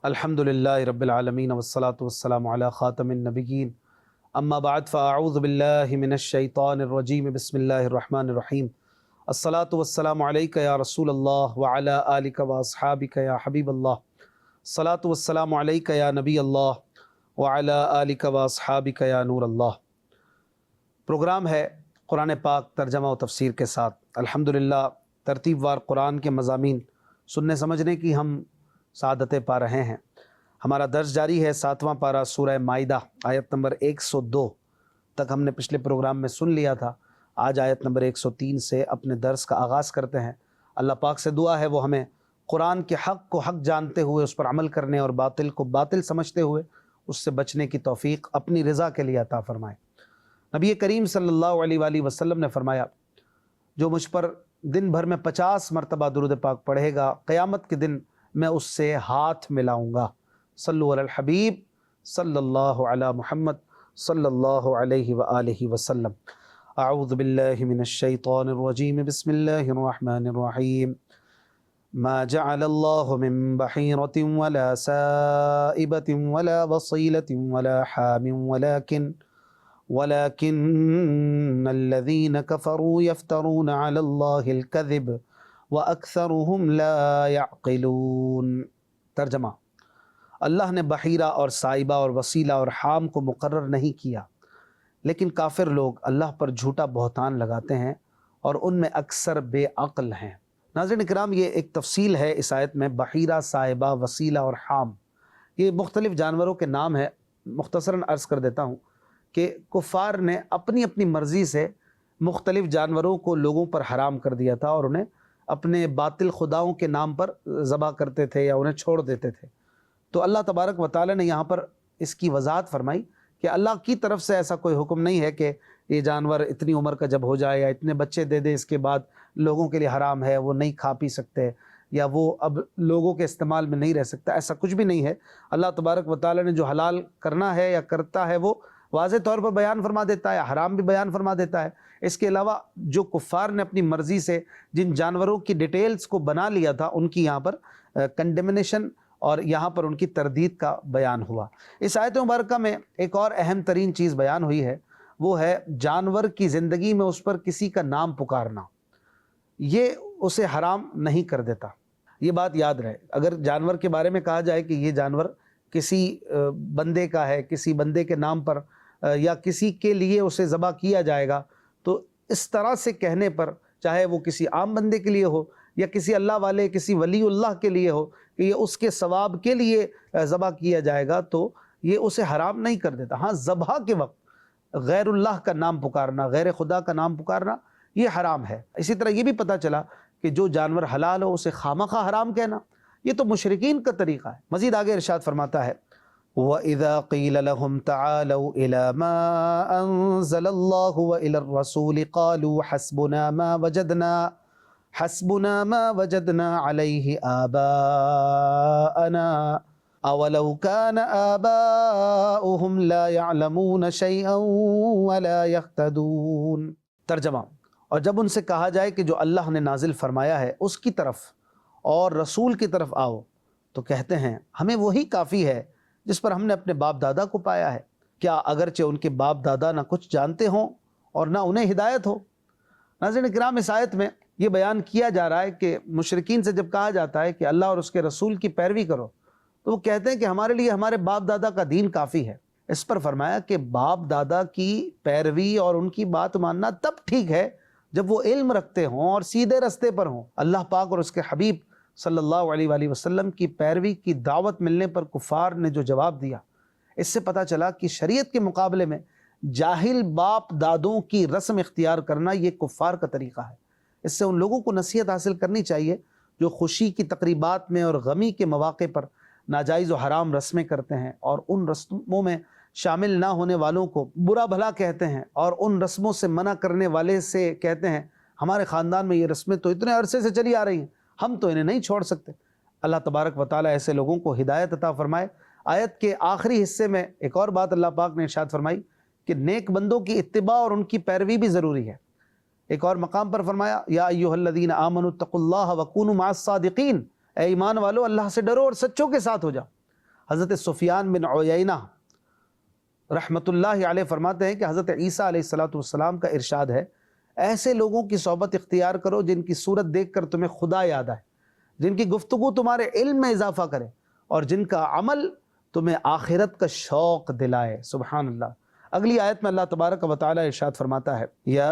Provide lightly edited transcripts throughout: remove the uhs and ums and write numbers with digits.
الحمدللہ رب العالمین والصلاة والسلام علی خاتم النبیین اما بعد فاعوذ باللہ من الشیطان الرجیم بسم اللہ الرحمن الرحیم الصلاة والسلام علیک یا رسول اللہ وعلی آلک واصحابک یا حبیب اللہ الصلاة والسلام علیک یا نبی اللہ وعلی آلک واصحابک یا نور اللہ۔ پروگرام ہے قرآن پاک ترجمہ و تفسیر کے ساتھ۔ الحمدللہ ترتیب وار قرآن کے مضامین سننے سمجھنے کی ہم سعادتیں پا رہے ہیں۔ ہمارا درس جاری ہے 7واں پارہ سورہ مائدہ آیت نمبر 102 تک ہم نے پچھلے پروگرام میں سن لیا تھا۔ آج آیت نمبر 103 سے اپنے درس کا آغاز کرتے ہیں۔ اللہ پاک سے دعا ہے وہ ہمیں قرآن کے حق کو حق جانتے ہوئے اس پر عمل کرنے اور باطل کو باطل سمجھتے ہوئے اس سے بچنے کی توفیق اپنی رضا کے لیے عطا فرمائے۔ نبی کریم صلی اللہ علیہ وآلہ وسلم نے فرمایا، جو مجھ پر دن بھر میں 50 مرتبہ درود پاک پڑھے گا، قیامت کے دن میں اس سے ہاتھ ملاؤں گا۔ صلو علی الحبیب صلی اللہ علی محمد صلی اللہ علیہ وآلہ وسلم۔ اعوذ باللہ من الشیطان الرجیم بسم اللہ الرحمن الرحیم۔ ما جعل اللہ من بحیرۃ ولا سائبۃ ولا وصیلۃ ولا حام ولكن الذين كفروا يفترون على الله الكذب وَأَكْثَرُهُمْ لَا يَعْقِلُونَ۔ ترجمہ: اللہ نے بحیرہ اور سائبہ اور وسیلہ اور حام کو مقرر نہیں کیا، لیکن کافر لوگ اللہ پر جھوٹا بہتان لگاتے ہیں اور ان میں اکثر بے عقل ہیں۔ ناظرین کرام، یہ ایک تفصیل ہے اس آیت میں۔ بحیرہ، سائبہ، وسیلہ اور حام، یہ مختلف جانوروں کے نام ہیں۔ مختصراً عرض کر دیتا ہوں کہ کفار نے اپنی اپنی مرضی سے مختلف جانوروں کو لوگوں پر حرام کر دیا تھا اور انہیں اپنے باطل خداؤں کے نام پر ذبح کرتے تھے یا انہیں چھوڑ دیتے تھے۔ تو اللہ تبارک و تعالی نے یہاں پر اس کی وضاحت فرمائی کہ اللہ کی طرف سے ایسا کوئی حکم نہیں ہے کہ یہ جانور اتنی عمر کا جب ہو جائے یا اتنے بچے دے دے اس کے بعد لوگوں کے لیے حرام ہے، وہ نہیں کھا پی سکتے یا وہ اب لوگوں کے استعمال میں نہیں رہ سکتا۔ ایسا کچھ بھی نہیں ہے۔ اللہ تبارک و تعالی نے جو حلال کرنا ہے یا کرتا ہے وہ واضح طور پر بیان فرما دیتا ہے، حرام بھی بیان فرما دیتا ہے۔ اس کے علاوہ جو کفار نے اپنی مرضی سے جن جانوروں کی ڈیٹیلز کو بنا لیا تھا، ان کی یہاں پر کنڈیمنیشن اور یہاں پر ان کی تردید کا بیان ہوا۔ اس آیت مبارکہ میں ایک اور اہم ترین چیز بیان ہوئی ہے، وہ ہے جانور کی زندگی میں اس پر کسی کا نام پکارنا۔ یہ اسے حرام نہیں کر دیتا، یہ بات یاد رہے۔ اگر جانور کے بارے میں کہا جائے کہ یہ جانور کسی بندے کا ہے، کسی بندے کے نام پر یا کسی کے لیے اسے ذبح کیا جائے گا، تو اس طرح سے کہنے پر، چاہے وہ کسی عام بندے کے لیے ہو یا کسی اللہ والے، کسی ولی اللہ کے لیے ہو کہ یہ اس کے ثواب کے لیے ذبح کیا جائے گا، تو یہ اسے حرام نہیں کر دیتا۔ ہاں، ذبح کے وقت غیر اللہ کا نام پکارنا، غیر خدا کا نام پکارنا، یہ حرام ہے۔ اسی طرح یہ بھی پتہ چلا کہ جو جانور حلال ہو اسے خامخواہ حرام کہنا، یہ تو مشرکین کا طریقہ ہے۔ مزید آگے ارشاد فرماتا ہے، وَإِذَا قِيلَ لَهُمْ تَعَالَوْا إِلَى مَا أَنزَلَ اللَّهُ وَإِلَى الرَّسُولِ قَالُوا حَسْبُنَا مَا وَجَدْنَا عَلَيْهِ آبَاءَنَا أَوَلَوْ كَانَ آبَاؤُهُمْ لَا يَعْلَمُونَ شَيْئًا وَلَا يَهْتَدُونَ۔ ترجمہ: اور جب ان سے کہا جائے کہ جو اللہ نے نازل فرمایا ہے اس کی طرف اور رسول کی طرف آؤ، تو کہتے ہیں ہمیں وہی کافی ہے جس پر ہم نے اپنے باپ دادا کو پایا ہے۔ کیا اگرچہ ان کے باپ دادا نہ کچھ جانتے ہوں اور نہ انہیں ہدایت ہو؟ ناظرین کرام، اس آیت میں یہ بیان کیا جا رہا ہے کہ مشرکین سے جب کہا جاتا ہے کہ اللہ اور اس کے رسول کی پیروی کرو، تو وہ کہتے ہیں کہ ہمارے لیے ہمارے باپ دادا کا دین کافی ہے۔ اس پر فرمایا کہ باپ دادا کی پیروی اور ان کی بات ماننا تب ٹھیک ہے جب وہ علم رکھتے ہوں اور سیدھے رستے پر ہوں۔ اللہ پاک اور اس کے حبیب صلی اللہ علیہ وآلہ وسلم کی پیروی کی دعوت ملنے پر کفار نے جو جواب دیا، اس سے پتہ چلا کہ شریعت کے مقابلے میں جاہل باپ دادوں کی رسم اختیار کرنا یہ کفار کا طریقہ ہے۔ اس سے ان لوگوں کو نصیحت حاصل کرنی چاہیے جو خوشی کی تقریبات میں اور غمی کے مواقع پر ناجائز و حرام رسمیں کرتے ہیں اور ان رسموں میں شامل نہ ہونے والوں کو برا بھلا کہتے ہیں اور ان رسموں سے منع کرنے والے سے کہتے ہیں ہمارے خاندان میں یہ رسمیں تو اتنے عرصے سے چلی آ رہی ہیں، ہم تو انہیں نہیں چھوڑ سکتے۔ اللہ تبارک و تعالیٰ ایسے لوگوں کو ہدایت عطا فرمائے۔ آیت کے آخری حصے میں ایک اور بات اللہ پاک نے ارشاد فرمائی کہ نیک بندوں کی اتباع اور ان کی پیروی بھی ضروری ہے۔ ایک اور مقام پر فرمایا، یا ایھا الذین آمنوا اتقوا اللہ وکونوا مع الصادقین، اے ایمان والو اللہ سے ڈرو اور سچوں کے ساتھ ہو جاؤ۔ حضرت سفیان بن عیینہ رحمۃ اللہ علیہ فرماتے ہیں کہ حضرت عیسیٰ علیہ السلام کا ارشاد ہے، ایسے لوگوں کی صحبت اختیار کرو جن کی صورت دیکھ کر تمہیں خدا یاد آئے، جن کی گفتگو تمہارے علم میں اضافہ کرے، اور جن کا عمل تمہیں آخرت کا شوق دلائے۔ سبحان اللہ۔ اگلی آیت میں اللہ تبارک و تعالی ارشاد فرماتا ہے، یا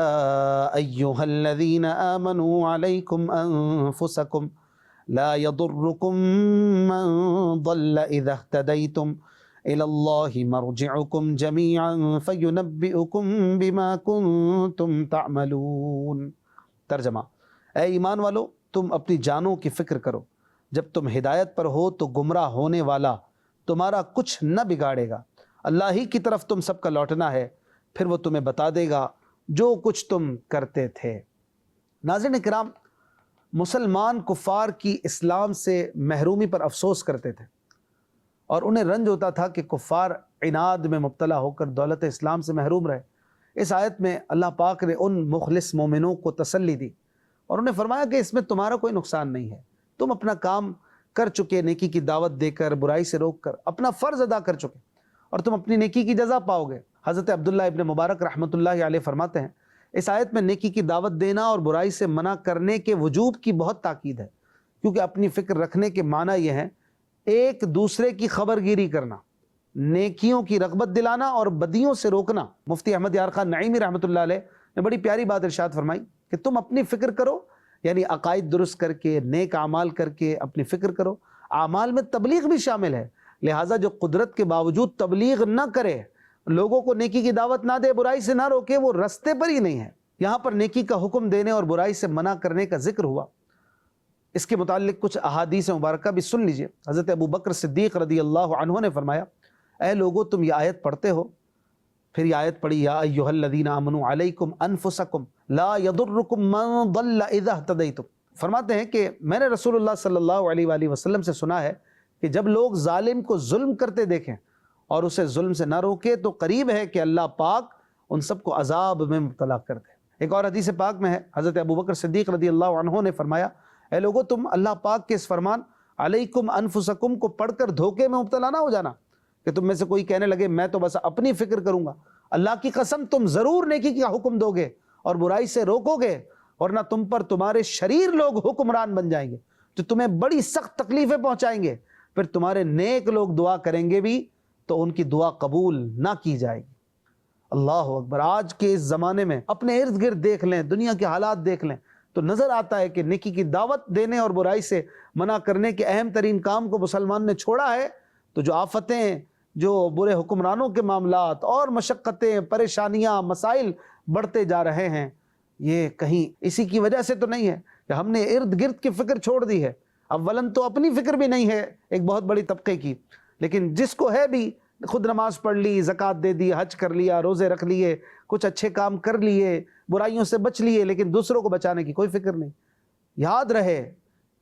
ایھا الذین آمنوا علیکم انفسکم لا یضرکم من ضل اذا اہتدیتم الی اللہ مرجعکم جمیعا فینبئکم بما کنتم تعملون۔ ترجمہ، اے ایمان والو، تم اپنی جانوں کی فکر کرو، جب تم ہدایت پر ہو تو گمراہ ہونے والا تمہارا کچھ نہ بگاڑے گا، اللہ ہی کی طرف تم سب کا لوٹنا ہے، پھر وہ تمہیں بتا دے گا جو کچھ تم کرتے تھے۔ ناظرین کرام، مسلمان کفار کی اسلام سے محرومی پر افسوس کرتے تھے، اور انہیں رنج ہوتا تھا کہ کفار عناد میں مبتلا ہو کر دولت اسلام سے محروم رہے۔ اس آیت میں اللہ پاک نے ان مخلص مومنوں کو تسلی دی اور انہیں فرمایا کہ اس میں تمہارا کوئی نقصان نہیں ہے، تم اپنا کام کر چکے، نیکی کی دعوت دے کر، برائی سے روک کر اپنا فرض ادا کر چکے، اور تم اپنی نیکی کی جزا پاؤ گے۔ حضرت عبداللہ ابن مبارک رحمۃ اللہ علیہ فرماتے ہیں، اس آیت میں نیکی کی دعوت دینا اور برائی سے منع کرنے کے وجوب کی بہت تاکید ہے، کیونکہ اپنی فکر رکھنے کے معنی یہ ہے ایک دوسرے کی خبرگیری کرنا، نیکیوں کی رغبت دلانا اور بدیوں سے روکنا۔ مفتی احمد یار خان نعیمی رحمۃ اللہ علیہ نے بڑی پیاری بات ارشاد فرمائی کہ تم اپنی فکر کرو، یعنی عقائد درست کر کے، نیک اعمال کر کے اپنی فکر کرو۔ اعمال میں تبلیغ بھی شامل ہے، لہٰذا جو قدرت کے باوجود تبلیغ نہ کرے، لوگوں کو نیکی کی دعوت نہ دے، برائی سے نہ روکے، وہ رستے پر ہی نہیں ہے۔ یہاں پر نیکی کا حکم دینے اور برائی سے منع کرنے کا ذکر ہوا، اس کے متعلق کچھ احادیث مبارکہ بھی سن لیجئے۔ حضرت ابو بکر صدیق رضی اللہ عنہ نے فرمایا، اے لوگو، تم یہ آیت پڑھتے ہو، پھر یہ آیت پڑھی، یا ایھا الذین آمنوا علیکم انفسکم لا یضرکم من ضل اذا اہتدیتم۔ فرماتے ہیں کہ میں نے رسول اللہ صلی اللہ علیہ وآلہ وسلم سے سنا ہے کہ جب لوگ ظالم کو ظلم کرتے دیکھیں اور اسے ظلم سے نہ روکے تو قریب ہے کہ اللہ پاک ان سب کو عذاب میں مبتلا کر دے۔ ایک اور حدیث پاک میں ہے، حضرت ابو بکر صدیق رضی اللہ عنہ نے فرمایا، اے لوگو، تم اللہ پاک کے اس فرمان علیکم انفسکم کو پڑھ کر دھوکے میں مبتلا نہ ہو جانا کہ تم میں سے کوئی کہنے لگے میں تو بس اپنی فکر کروں گا۔ اللہ کی قسم، تم ضرور نیکی کا حکم دو گے اور برائی سے روکو گے، ورنہ تم پر تمہارے شریر لوگ حکمران بن جائیں گے جو تمہیں بڑی سخت تکلیفیں پہنچائیں گے، پھر تمہارے نیک لوگ دعا کریں گے بھی تو ان کی دعا قبول نہ کی جائے گی۔ اللہ اکبر۔ آج کے اس زمانے میں اپنے ارد گرد دیکھ لیں، دنیا کے حالات دیکھ لیں تو نظر آتا ہے کہ نیکی کی دعوت دینے اور برائی سے منع کرنے کے اہم ترین کام کو مسلمان نے چھوڑا ہے، تو جو آفتیں، جو برے حکمرانوں کے معاملات اور مشقتیں، پریشانیاں، مسائل بڑھتے جا رہے ہیں، یہ کہیں اسی کی وجہ سے تو نہیں ہے کہ ہم نے ارد گرد کی فکر چھوڑ دی ہے۔ اولاً تو اپنی فکر بھی نہیں ہے ایک بہت بڑی طبقے کی، لیکن جس کو ہے بھی، خود نماز پڑھ لی، زکوٰۃ دے دی، حج کر لیا، روزے رکھ لیے، کچھ اچھے کام کر لیے، برائیوں سے بچ لیے، لیکن دوسروں کو بچانے کی کوئی فکر نہیں۔ یاد رہے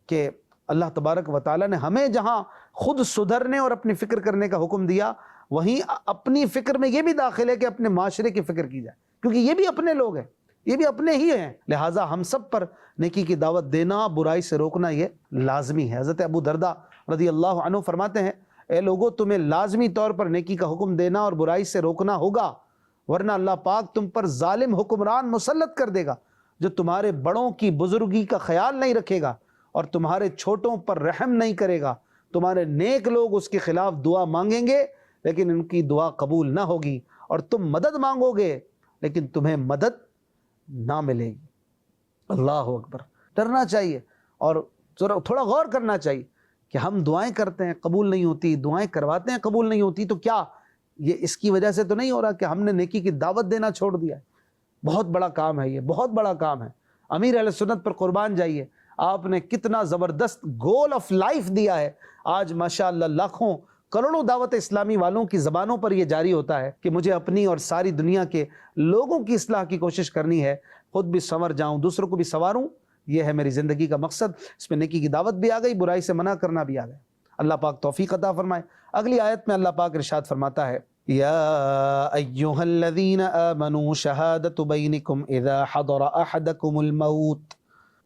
کہ اللہ تبارک و تعالیٰ نے ہمیں جہاں خود سدھرنے اور اپنی فکر کرنے کا حکم دیا، وہیں اپنی فکر میں یہ بھی داخل ہے کہ اپنے معاشرے کی فکر کی جائے، کیونکہ یہ بھی اپنے لوگ ہیں، یہ بھی اپنے ہی ہیں، لہٰذا ہم سب پر نیکی کی دعوت دینا، برائی سے روکنا یہ لازمی ہے۔ حضرت ابو درداء رضی اللہ عنہ فرماتے ہیں، اے لوگو، تمہیں لازمی طور پر نیکی کا حکم دینا اور برائی سے روکنا ہوگا، ورنہ اللہ پاک تم پر ظالم حکمران مسلط کر دے گا جو تمہارے بڑوں کی بزرگی کا خیال نہیں رکھے گا اور تمہارے چھوٹوں پر رحم نہیں کرے گا۔ تمہارے نیک لوگ اس کے خلاف دعا مانگیں گے لیکن ان کی دعا قبول نہ ہوگی، اور تم مدد مانگو گے لیکن تمہیں مدد نہ ملے گی۔ اللہ اکبر۔ ڈرنا چاہیے اور تھوڑا غور کرنا چاہیے کہ ہم دعائیں کرتے ہیں قبول نہیں ہوتی، دعائیں کرواتے ہیں قبول نہیں ہوتی، تو کیا یہ اس کی وجہ سے تو نہیں ہو رہا کہ ہم نے نیکی کی دعوت دینا چھوڑ دیا ہے؟ بہت بڑا کام ہے، یہ بہت بڑا کام ہے۔ امیر اہل سنت پر قربان جائیے، آپ نے کتنا زبردست گول آف لائف دیا ہے۔ آج ماشاءاللہ لاکھوں کروڑوں دعوت اسلامی والوں کی زبانوں پر یہ جاری ہوتا ہے کہ مجھے اپنی اور ساری دنیا کے لوگوں کی اصلاح کی کوشش کرنی ہے، خود بھی سنور جاؤں، دوسروں کو بھی سنواروں، یہ ہے میری زندگی کا مقصد۔ اس میں نیکی کی دعوت بھی آ گئی، برائی سے منع کرنا بھی آ گیا۔ اللہ پاک توفیق عطا فرمائے۔ اگلی آیت میں اللہ پاک ارشاد فرماتا ہے، یا ایھا الذین آمنوا شہادۃ بینکم اذا حضر احدکم الموت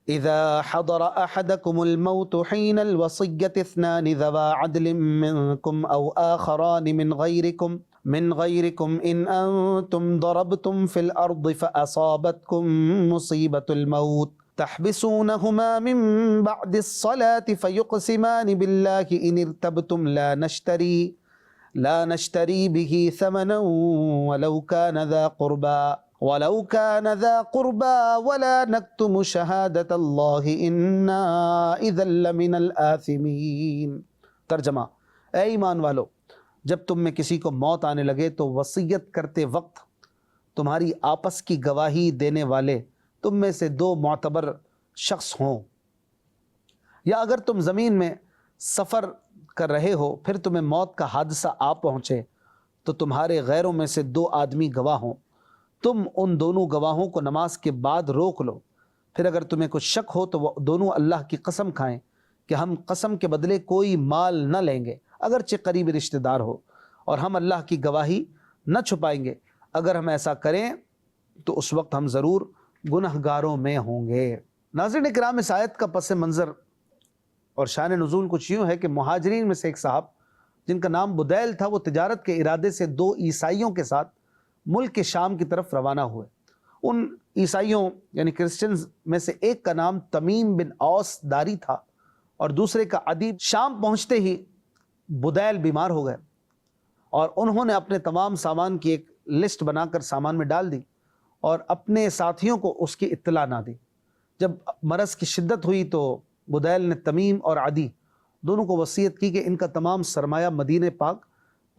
إذا حضر أحدكم الموت حين الوصية اثنان ذوى عدل منكم أو آخران من غيركم إن أنتم ضربتم في الأرض فأصابتكم مصيبة الموت تحبسونهما من بعد الصلاة فيقسمان بالله إن ارتبتم لا نشتري به ثمنا ولو كان ذا قربى ولا نكتم شهادة الله إنا إذا لمن الآثمين۔ ترجمہ، اے ایمان والو، جب تم میں کسی کو موت آنے لگے تو وصیت کرتے وقت تمہاری آپس کی گواہی دینے والے تم میں سے دو معتبر شخص ہوں، یا اگر تم زمین میں سفر کر رہے ہو پھر تمہیں موت کا حادثہ آ پہنچے تو تمہارے غیروں میں سے دو آدمی گواہ ہوں، تم ان دونوں گواہوں کو نماز کے بعد روک لو، پھر اگر تمہیں کچھ شک ہو تو وہ دونوں اللہ کی قسم کھائیں کہ ہم قسم کے بدلے کوئی مال نہ لیں گے اگرچہ قریبی رشتہ دار ہو، اور ہم اللہ کی گواہی نہ چھپائیں گے، اگر ہم ایسا کریں تو اس وقت ہم ضرور گنہگاروں میں ہوں گے۔ ناظرین اکرام، اس آیت کا پس منظر اور شان نزول کچھ یوں ہے کہ مہاجرین میں سے ایک صاحب جن کا نام بدیل تھا، وہ تجارت کے ارادے سے دو عیسائیوں کے ساتھ ملک کے شام کی طرف روانہ ہوئے۔ ان عیسائیوں یعنی کرسچنز میں سے ایک کا نام تمیم بن اوس داری تھا اور دوسرے کا عدی۔ شام پہنچتے ہی بدیل بیمار ہو گئے اور انہوں نے اپنے تمام سامان کی ایک لسٹ بنا کر سامان میں ڈال دی اور اپنے ساتھیوں کو اس کی اطلاع نہ دی۔ جب مرض کی شدت ہوئی تو بدیل نے تمیم اور عدی دونوں کو وصیت کی کہ ان کا تمام سرمایہ مدینہ پاک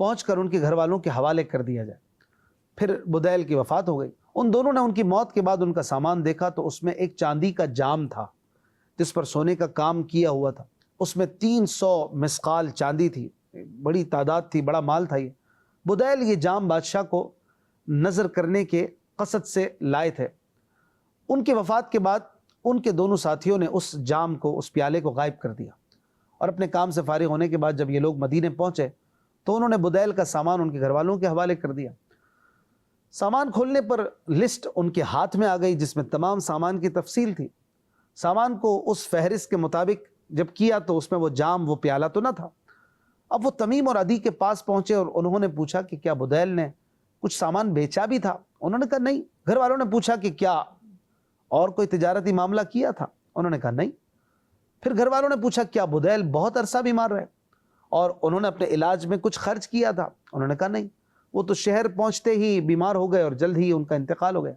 پہنچ کر ان کے گھر والوں کے حوالے کر دیا جائے۔ پھر بدیل کی وفات ہو گئی۔ ان دونوں نے ان کی موت کے بعد ان کا سامان دیکھا تو اس میں ایک چاندی کا جام تھا جس پر سونے کا کام کیا ہوا تھا، اس میں 300 مسقال چاندی تھی، بڑی تعداد تھی، بڑا مال تھا۔ یہ بدیل یہ جام بادشاہ کو نظر کرنے کے قصد سے لائے تھے۔ ان کی وفات کے بعد ان کے دونوں ساتھیوں نے اس جام کو، اس پیالے کو غائب کر دیا، اور اپنے کام سے فارغ ہونے کے بعد جب یہ لوگ مدینے پہنچے تو انہوں نے بدیل کا سامان ان کے گھر والوں کے حوالے کر دیا۔ سامان کھولنے پر لسٹ ان کے ہاتھ میں آ گئی جس میں تمام سامان کی تفصیل تھی۔ سامان کو اس فہرست کے مطابق جب کیا تو اس میں وہ جام، وہ پیالہ تو نہ تھا۔ اب وہ تمیم اور عدی کے پاس پہنچے اور انہوں نے پوچھا کہ کیا بدیل نے کچھ سامان بیچا بھی تھا؟ انہوں نے کہا نہیں۔ گھر والوں نے پوچھا کہ کیا اور کوئی تجارتی معاملہ کیا تھا؟ انہوں نے کہا نہیں۔ پھر گھر والوں نے پوچھا کیا بدیل بہت عرصہ بیمار رہے اور انہوں نے اپنے علاج میں کچھ خرچ کیا تھا؟ انہوں نے کہا نہیں، وہ تو شہر پہنچتے ہی بیمار ہو گئے اور جلد ہی ان کا انتقال ہو گیا۔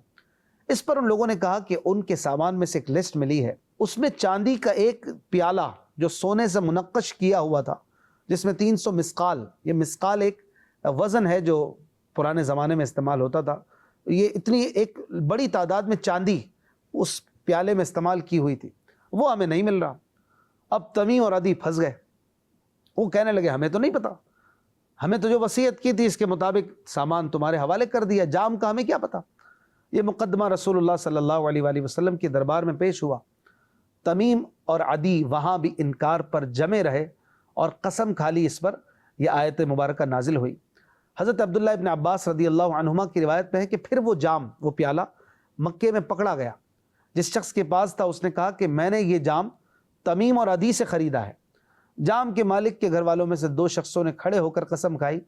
اس پر ان لوگوں نے کہا کہ ان کے سامان میں سے ایک لسٹ ملی ہے، اس میں چاندی کا ایک پیالہ جو سونے سے منقش کیا ہوا تھا جس میں 300 مسقال، یہ مسقال ایک وزن ہے جو پرانے زمانے میں استعمال ہوتا تھا، یہ اتنی ایک بڑی تعداد میں چاندی اس پیالے میں استعمال کی ہوئی تھی، وہ ہمیں نہیں مل رہا۔ اب تمیم اور عدی پھنس گئے، وہ کہنے لگے ہمیں تو نہیں پتا، ہمیں تو جو وصیت کی تھی اس کے مطابق سامان تمہارے حوالے کر دیا، جام کا ہمیں کیا پتا۔ یہ مقدمہ رسول اللہ صلی اللہ علیہ وآلہ وسلم کے دربار میں پیش ہوا۔ تمیم اور عدی وہاں بھی انکار پر جمے رہے اور قسم کھا لی، اس پر یہ آیت مبارکہ نازل ہوئی۔ حضرت عبداللہ ابن عباس رضی اللہ عنہما کی روایت میں ہے کہ پھر وہ جام، وہ پیالہ مکے میں پکڑا گیا۔ جس شخص کے پاس تھا اس نے کہا کہ میں نے یہ جام تمیم اور عدی سے خریدا ہے۔ جام کے مالک کے گھر والوں میں سے دو شخصوں نے کھڑے ہو کر قسم کھائی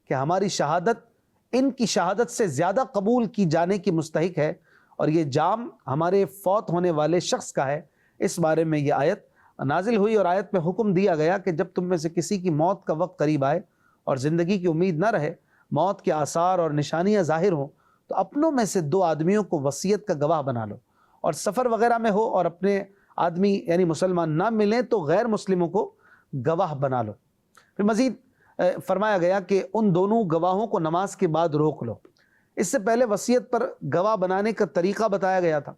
کہ ہماری شہادت ان کی شہادت سے زیادہ قبول کی جانے کی مستحق ہے اور یہ جام ہمارے فوت ہونے والے شخص کا ہے۔ اس بارے میں یہ آیت نازل ہوئی اور آیت میں حکم دیا گیا کہ جب تم میں سے کسی کی موت کا وقت قریب آئے اور زندگی کی امید نہ رہے، موت کے آثار اور نشانیاں ظاہر ہوں، تو اپنوں میں سے دو آدمیوں کو وصیت کا گواہ بنا لو، اور سفر وغیرہ میں ہو اور اپنے آدمی یعنی مسلمان نہ ملیں تو غیر مسلموں کو گواہ بنا لو۔ پھر مزید فرمایا گیا کہ ان دونوں گواہوں کو نماز کے بعد روک لو۔ اس سے پہلے وصیت پر گواہ بنانے کا طریقہ بتایا گیا تھا،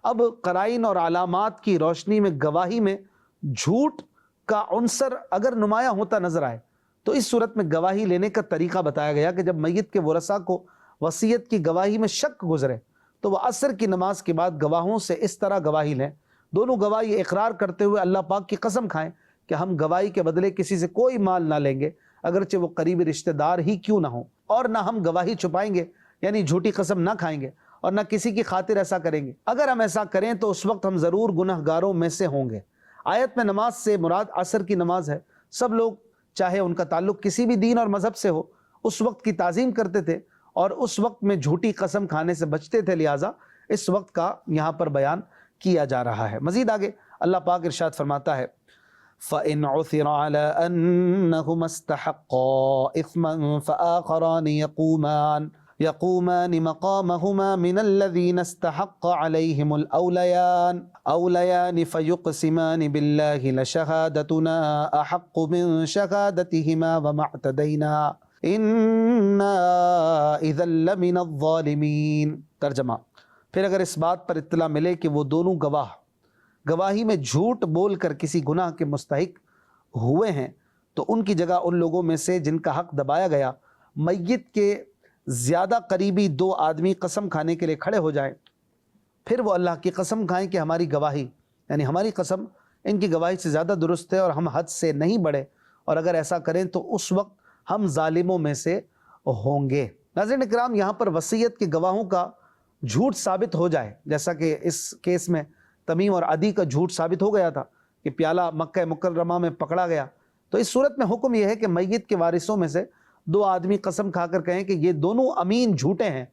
اب قرائن اور علامات کی روشنی میں گواہی میں جھوٹ کا عنصر اگر نمایاں ہوتا نظر آئے تو اس صورت میں گواہی لینے کا طریقہ بتایا گیا کہ جب میت کے ورثاء کو وصیت کی گواہی میں شک گزرے تو وہ عصر کی نماز کے بعد گواہوں سے اس طرح گواہی لیں، دونوں گواہ یہ اقرار کرتے ہوئے اللہ پاک کی قسم کھائیں کہ ہم گواہی کے بدلے کسی سے کوئی مال نہ لیں گے اگرچہ وہ قریبی رشتہ دار ہی کیوں نہ ہوں، اور نہ ہم گواہی چھپائیں گے یعنی جھوٹی قسم نہ کھائیں گے، اور نہ کسی کی خاطر ایسا کریں گے۔ اگر ہم ایسا کریں تو اس وقت ہم ضرور گنہگاروں میں سے ہوں گے۔ آیت میں نماز سے مراد عصر کی نماز ہے۔ سب لوگ چاہے ان کا تعلق کسی بھی دین اور مذہب سے ہو اس وقت کی تعظیم کرتے تھے اور اس وقت میں جھوٹی قسم کھانے سے بچتے تھے، لہٰذا اس وقت کا یہاں پر بیان کیا جا رہا ہے۔ مزید آگے اللہ پاک ارشاد فرماتا ہے فَإِنْ عُثِرَ عَلَىٰ أَنَّهُمَا اسْتَحَقَّا إِثْمًا فَآخَرَانِ يقومان مقامهما من الذين استحق عليهم الأوليان فيقسمان بالله لشهادتنا أحق من شهادتهما وما اعتدينا إنا إذا لمن الظالمين۔ ترجمہ، پھر اگر اس بات پر اطلاع ملے کہ وہ دونوں گواہ گواہی میں جھوٹ بول کر کسی گناہ کے مستحق ہوئے ہیں تو ان کی جگہ ان لوگوں میں سے جن کا حق دبایا گیا میت کے زیادہ قریبی دو آدمی قسم کھانے کے لیے کھڑے ہو جائیں، پھر وہ اللہ کی قسم کھائیں کہ ہماری گواہی یعنی ہماری قسم ان کی گواہی سے زیادہ درست ہے اور ہم حد سے نہیں بڑھے، اور اگر ایسا کریں تو اس وقت ہم ظالموں میں سے ہوں گے۔ ناظرین اکرام، یہاں پر وصیت کے گواہوں کا جھوٹ ثابت ہو جائے، جیسا کہ اس کیس میں تمیم اور عدی کا جھوٹ ثابت ہو گیا تھا کہ پیالہ مکہ مکرمہ میں پکڑا گیا، تو اس صورت میں حکم یہ ہے کہ میت کے وارثوں میں سے دو آدمی قسم کھا کر کہیں کہ یہ دونوں امین جھوٹے ہیں،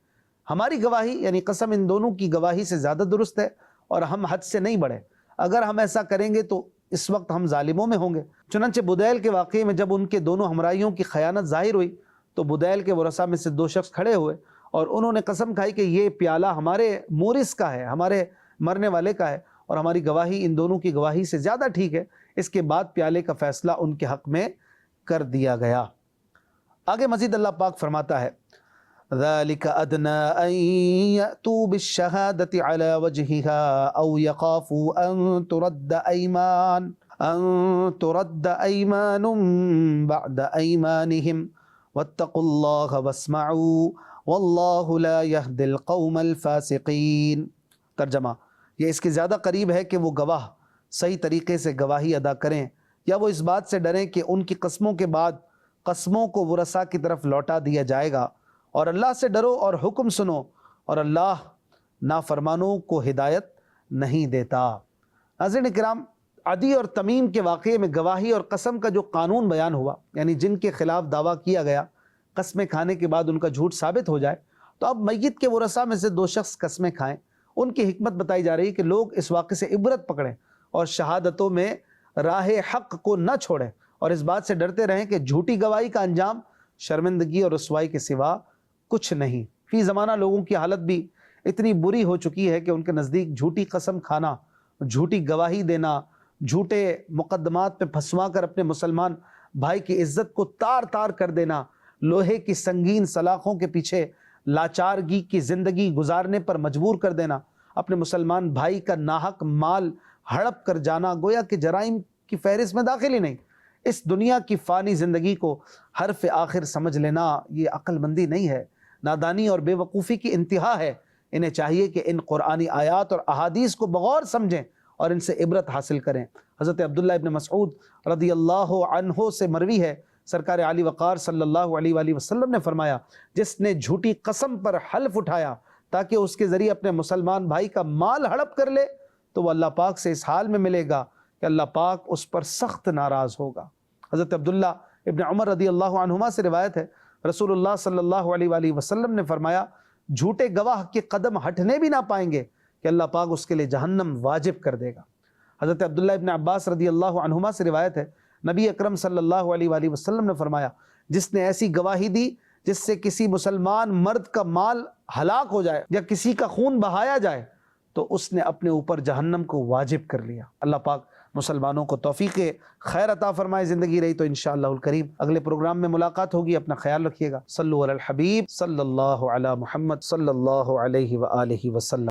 ہماری گواہی یعنی قسم ان دونوں کی گواہی سے زیادہ درست ہے اور ہم حد سے نہیں بڑھے، اگر ہم ایسا کریں گے تو اس وقت ہم ظالموں میں ہوں گے۔ چنانچہ بدیل کے واقعے میں جب ان کے دونوں ہمراہیوں کی خیانت ظاہر ہوئی تو بدیل کے ورثاء میں سے دو شخص کھڑے ہوئے اور انہوں نے قسم کھائی کہ یہ پیالہ ہمارے مورث کا ہے، ہمارے مرنے والے کا ہے اور ہماری گواہی ان دونوں کی گواہی سے زیادہ ٹھیک ہے۔ اس کے بعد پیالے کا فیصلہ ان کے حق میں کر دیا گیا۔ آگے مزید اللہ پاک فرماتا ہے ذَلِكَ أَدْنَىٰ أَن يَأْتُوا بِالشَّهَادَةِ عَلَىٰ وَجْهِهَا أَوْ يَخَافُوا أَن تُرَدَّ أَيْمَانٌ بَعْدَ أَيْمَانِهِمْ وَاتَّقُوا اللَّهَ وَاسْمَعُوا وَاللَّهُ لَا يَهْدِي الْقَوْمَ الْفَاسِقِينَ۔ ترجمہ، یہ اس کے زیادہ قریب ہے کہ وہ گواہ صحیح طریقے سے گواہی ادا کریں یا وہ اس بات سے ڈریں کہ ان کی قسموں کے بعد قسموں کو ورثاء کی طرف لوٹا دیا جائے گا، اور اللہ سے ڈرو اور حکم سنو، اور اللہ نافرمانوں کو ہدایت نہیں دیتا۔ ناظرین اکرام، عدی اور تمیم کے واقعے میں گواہی اور قسم کا جو قانون بیان ہوا، یعنی جن کے خلاف دعویٰ کیا گیا قسمیں کھانے کے بعد ان کا جھوٹ ثابت ہو جائے، تو اب میت کے ورثاء میں سے دو شخص قسمیں کھائیں۔ ان کی حکمت بتائی جا رہی ہے کہ لوگ اس واقعے سے عبرت پکڑیں اور شہادتوں میں راہ حق کو نہ چھوڑیں اور اس بات سے ڈرتے رہیں کہ جھوٹی گواہی کا انجام شرمندگی اور رسوائی کے سوا کچھ نہیں۔ فی زمانہ لوگوں کی حالت بھی اتنی بری ہو چکی ہے کہ ان کے نزدیک جھوٹی قسم کھانا، جھوٹی گواہی دینا، جھوٹے مقدمات پہ پھنسوا کر اپنے مسلمان بھائی کی عزت کو تار تار کر دینا، لوہے کی سنگین سلاخوں کے پیچھے لاچارگی کی زندگی گزارنے پر مجبور کر دینا، اپنے مسلمان بھائی کا ناحق مال ہڑپ کر جانا گویا کہ جرائم کی فہرست میں داخل ہی نہیں۔ اس دنیا کی فانی زندگی کو حرف آخر سمجھ لینا یہ عقل مندی نہیں ہے، نادانی اور بے وقوفی کی انتہا ہے۔ انہیں چاہیے کہ ان قرآنی آیات اور احادیث کو بغور سمجھیں اور ان سے عبرت حاصل کریں۔ حضرت عبداللہ ابن مسعود رضی اللہ عنہ سے مروی ہے، سرکار علی وقار صلی اللہ علیہ وآلہ وسلم نے فرمایا، جس نے جھوٹی قسم پر حلف اٹھایا تاکہ اس کے ذریعے اپنے مسلمان بھائی کا مال ہڑپ کر لے تو وہ اللہ پاک سے اس حال میں ملے گا کہ اللہ پاک اس پر سخت ناراض ہوگا۔ حضرت عبداللہ ابن عمر رضی اللہ عنہما سے روایت ہے، رسول اللہ صلی اللہ علیہ وآلہ وسلم نے فرمایا، جھوٹے گواہ کے قدم ہٹنے بھی نہ پائیں گے کہ اللہ پاک اس کے لیے جہنم واجب کر دے گا۔ حضرت عبداللہ ابن عباس رضی اللہ عنہما سے روایت ہے، نبی اکرم صلی اللہ علیہ وآلہ وسلم نے فرمایا، جس نے ایسی گواہی دی جس سے کسی مسلمان مرد کا مال ہلاک ہو جائے یا کسی کا خون بہایا جائے تو اس نے اپنے اوپر جہنم کو واجب کر لیا۔ اللہ پاک مسلمانوں کو توفیق خیر عطا فرمائے۔ زندگی رہی تو انشاءاللہ الکریم اگلے پروگرام میں ملاقات ہوگی۔ اپنا خیال رکھیے گا۔ صلو علی الحبیب صلی اللہ علی محمد صلی اللہ علیہ وآلہ وسلم۔